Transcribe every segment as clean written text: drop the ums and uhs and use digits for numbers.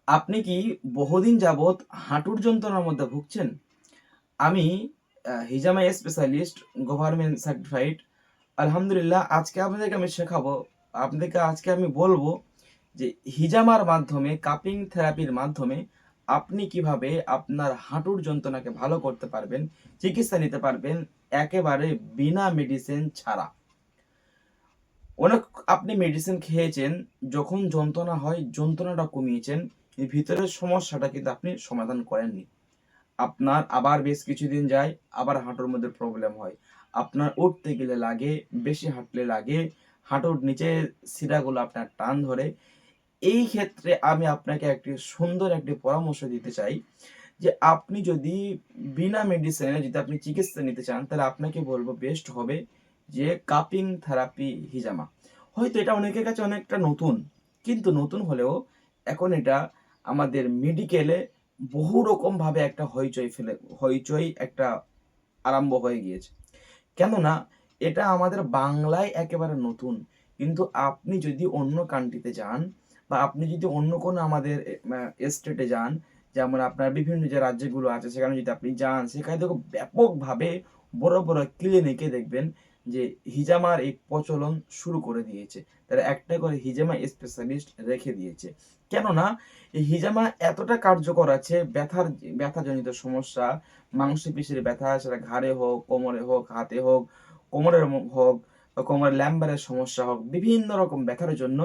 আপনি কি বহুদিন যাবৎ হাঁটুর যন্ত্রণার মধ্যে ভুগছেন? আমি হিজামা স্পেশালিস্ট, গভর্নমেন্ট সার্টিফাইড। আলহামদুলিল্লাহ, আজকে আপনাদেরকে আমি শেখাবো, আপনাদেরকে আজকে আমি বলবো যে হিজামার মাধ্যমে, কাপিং থেরাপির মাধ্যমে আপনি কিভাবে আপনার হাঁটুর যন্ত্রণাকে ভালো করতে পারবেন, চিকিৎসা নিতে পারবেন একেবারে বিনা মেডিসিন ছাড়া। অনেক আপনি মেডিসিন খেয়েছেন, যখন যন্ত্রণা হয় যন্ত্রণাটা কমিয়েছেন, এই ভিতরের সমস্যাটা কিন্তু আপনি সমাধান করেননি। আপনার আবার বেশ কিছুদিন যায়, আবার হাঁটুর মধ্যে প্রবলেম হয়। আপনার উঠতে গেলে লাগে, বেশি হাঁটলে লাগে, হাঁটুর নিচে শিরাগুলো আপনার টান ধরে। এই ক্ষেত্রে আমি আপনাকে একটি সুন্দর পরামর্শ দিতে চাই যে আপনি যদি বিনা মেডিসিনে যদি আপনি চিকিৎসা নিতে চান, তাহলে আপনাকে বলবো বেস্ট হবে যে কাপিং থেরাপি হিজামা। হয়তো এটা অনেকের কাছে অনেকটা নতুন, কিন্তু নতুন হলেও এখন এটা আমাদের মেডিকেলে বহু রকম ভাবে একটা হইচই একটা আরম্ভ হয়ে গিয়েছে। কেননা এটা আমাদের বাংলায় একেবারে নতুন। কিন্তু আপনি যদি অন্য কান্ট্রিতে যান বা আপনি যদি অন্য কোনো আমাদের স্টেটে যান, যেমন আপনার বিভিন্ন যে রাজ্যগুলো আছে সেখানে যদি আপনি যান, সেখানে দেখো ব্যাপকভাবে বড় বড় ক্লিনিকে দেখবেন যে হিজামার এই প্রচলন শুরু করে দিয়েছে। তারা একটা করে হিজামা স্পেশালিস্ট রেখে দিয়েছে। কেননা এই হিজামা এতটা কার্যকর আছে, ব্যথাজনিত সমস্যা, মাংসপেশির ব্যথা, সেটা ঘাড়ে হোক, কোমরে হোক, হাতে হোক, হোক বা কোমরের ল্যাম্বারের সমস্যা হোক, বিভিন্ন রকম ব্যথার জন্য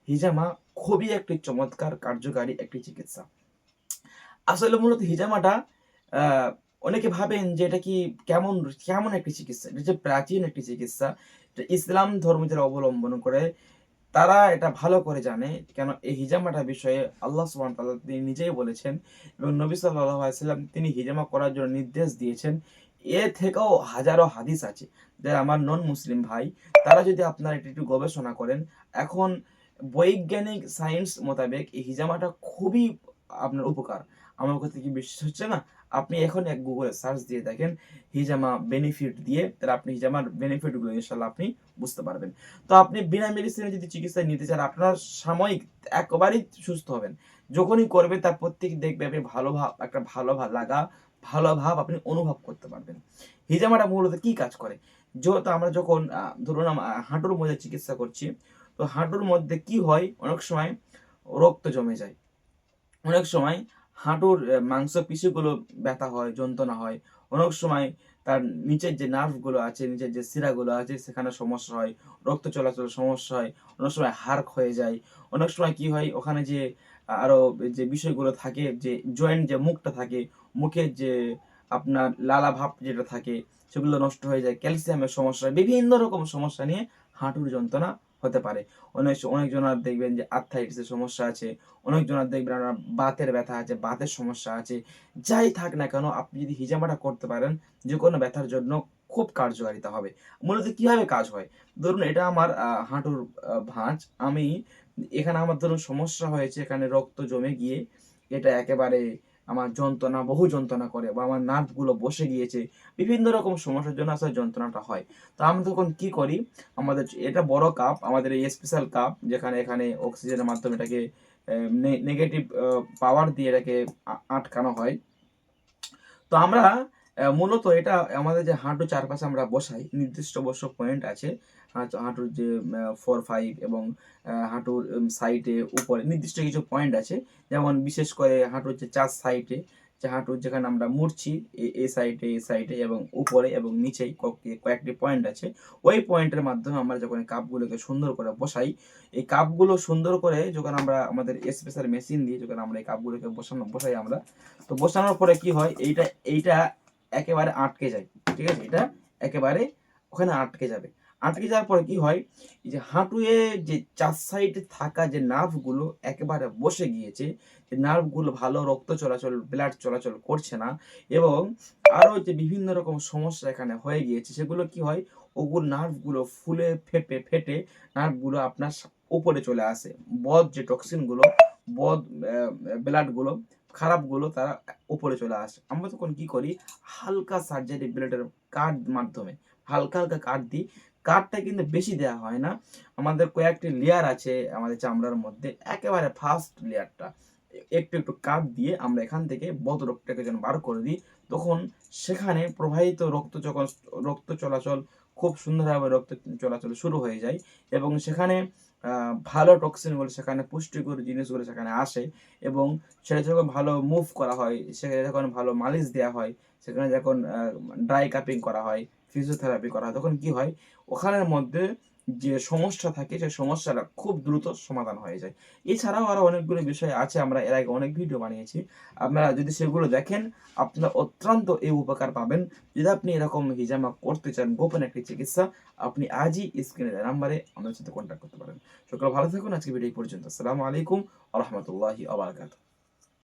হিজামা খুবই একটি চমৎকার কার্যকারী একটি চিকিৎসা। আসলে মূলত হিজামাটা আহ, অনেকে ভাবেন যে এটা কি কেমন কেমন একটি চিকিৎসা। এটা যে প্রাচীন একটি চিকিৎসা, এটা ইসলাম ধর্ম যারা অবলম্বন করে তারা এটা ভালো করে জানে। কেন এই হিজামাটা বিষয়ে আল্লাহ সুবহানাহু ওয়া তাআলা তিনি নিজেই বলেছেন এবং নবী সাল্লাল্লাহু আলাইহি ওয়াসাল্লাম তিনি হিজামা করার জন্য নির্দেশ দিয়েছেন। এ থেকেও হাজারো হাদিস আছে। যারা আমার নন মুসলিম ভাই, তারা যদি আপনারা একটু একটু গবেষণা করেন, এখন বৈজ্ঞানিক সায়েন্স মোতাবেক এই হিজামাটা খুবই আপনার উপকার। আমার কথা কি বিশ্বাস হচ্ছে না? আপনি এখন এক গুগলে সার্চ দিয়ে দেখেন হিজামা বেনিফিট দিয়ে, তাহলে আপনি হিজামার বেনিফিট গুলো ইনশাল্লাহ আপনি বুঝতে পারবেন। তো আপনি বিনা মেডিসিনে যদি চিকিৎসা নিতে চান, আপনার সাময়িক একেবারেই সুস্থ হবেন। যখনই করবেন তার প্রত্যেক দেখবে আপনি ভালো ভাব আপনি অনুভব করতে পারবেন। হিজামাটা মূলত কি কাজ করে? যেহেতু আমরা যখন ধরুন হাঁটুর মধ্যে চিকিৎসা করছি, তো হাঁটুর মধ্যে কি হয়, অনেক সময় রক্ত জমে যায়, অনেক সময় হাঁটুর মাংসপেশিগুলো ব্যথা হয়, যন্ত্রণা হয়। অনেক সময় তার নিচের যে নার্ভগুলো আছে, নিচের যে শিরাগুলো আছে সেখানে সমস্যা হয়, রক্ত চলাচলের সমস্যা হয়। অনেক সময় হাড় ক্ষয়ে যায়। অনেক সময় কি হয়, ওখানে যে আরো যে বিষয়গুলো থাকে, যে জয়েন্ট যে মুখটা থাকে, মুখের যে আপনার লালা ভাব যেটা থাকে, সেগুলো নষ্ট হয়ে যায়। ক্যালসিয়ামের সমস্যা, বিভিন্ন রকম সমস্যা নিয়ে হাঁটুর যন্ত্রণা হতে পারে। অনেকজনের দেখবেন যে আর্থ্রাইটিসের সমস্যা আছে, অনেকজনের দেখবেন আপনার বাতের ব্যথা আছে, বাতের সমস্যা আছে। যাই থাক না কেন, আপনি যদি হিজামাটা করতে পারেন, যে কোনো ব্যথার জন্য খুব কার্যকারিতা হবে। মূলত কিভাবে কাজ হয়, ধরুন এটা আমার হাঁটুর ভাঁজ। আমি এখানে আমার ধরুন সমস্যা হয়েছে, এখানে রক্ত জমে গিয়ে এটা একেবারে আমার বহু যন্ত্রণা করে, বা আমার নার্ভ গুলো বসে গিয়েছে, বিভিন্ন রকম সমস্যার জন্য আসলে যন্ত্রণাটা হয়। তো আমরা তখন কি করি, আমাদের এটা বড় কাপ, আমাদের এই স্পেশাল কাপ, যেখানে এখানে অক্সিজেনের মাধ্যমে এটাকে নেগেটিভ পাওয়ার দিয়ে এটাকে আটকানো হয়। তো আমরা মূলত এটা আমাদের যে হাঁটু চারপাশে আমরা বসাই, নির্দিষ্ট অবশ্য পয়েন্ট আছে। হাঁটুর যে 4-5 এবং হাঁটুর সাইডে উপরে নির্দিষ্ট কিছু পয়েন্ট আছে। যেমন বিশেষ করে হাঁটুর যে 4 সাইডে, যে হাঁটুর যেখানে আমরা মুড়ছি, এই সাইডে এবং উপরে এবং নিচেই কয়েকটি পয়েন্ট আছে। ওই পয়েন্টের মাধ্যমে আমরা যখন এই কাপগুলোকে সুন্দর করে বসাই, এই কাপগুলো সুন্দর করে যখন আমরা আমাদের স্পেশাল মেশিন দিয়ে যখন আমরা এই কাপগুলোকে বসাই আমরা, তো বসানোর পরে কি হয়, এইটা এইটা একেবারে আটকে যায়। ঠিক আছে, এটা একেবারে ওখানে আটকে যাবে। আটকে যাওয়ার পরে কি হয়, এই যে হাঁটুয়ে যে 4 সাইডে থাকা যে নার্ভগুলো একেবারে বসে গিয়েছে, যে নার্ভগুলো ভালো রক্ত চলাচল, ব্লাড চলাচল করছে না, এবং আরো যে বিভিন্ন রকম সমস্যা এখানে হয়ে গিয়েছে, সেগুলো কি হয়, ওগুলো নার্ভগুলো ফুলে ফেটে নার্ভগুলো আপনার উপরে চলে আসে। যে টক্সিন গুলো, বদ ব্লাড গুলো, খারাপ গুলো তারা উপরে চলে আসে। আমরা তখন কি করি, হালকা সার্জারি ব্লেডের কাট মাধ্যমে হালকা হালকা কাট দিই। কাটটা কিন্তু বেশি দেওয়া হয় না। আমাদের কয়েকটি লেয়ার আছে আমাদের চামড়ার মধ্যে, একেবারে ফার্স্ট লেয়ারটা, একটু একটু কাপ দিয়ে আমরা এখান থেকে বদরক্তটাকে যেন বার করে দিই, তখন সেখানে প্রবাহিত রক্ত চলাচল খুব সুন্দরভাবে রক্ত চলাচল শুরু হয়ে যায় এবং সেখানে ভালো টক্সিনগুলো, সেখানে পুষ্টিকর জিনিসগুলো সেখানে আসে এবং সেটা যখন ভালো মুভ করা হয়, সেখানে যখন ভালো মালিশ দেওয়া হয়, সেখানে যখন ড্রাই কাপিং করা হয়, ফিজিওথেরাপি করা হয়, তখন কি হয় ওখানের মধ্যে যে সমস্যা থাকে সেই সমস্যাটা খুব দ্রুত সমাধান হয়ে যায়। এছাড়াও আরো অনেকগুলো বিষয় আছে, আমরা এর আগে অনেক ভিডিও বানিয়েছি। আপনারা যদি সেগুলো দেখেন আপনারা অত্যন্ত এই উপকার পাবেন। যদি আপনি এরকম হিজামা করতে চান, গোপন একটি চিকিৎসা, আপনি আজই স্ক্রিনে দেওয়া নাম্বারে আমাদের সাথে কন্ট্যাক্ট করতে পারেন। সকলে ভালো থাকুন। আজকে ভিডিও এই পর্যন্ত। আসসালামু আলাইকুম ওয়া রাহমাতুল্লাহি ওয়া বারাকাতুহু।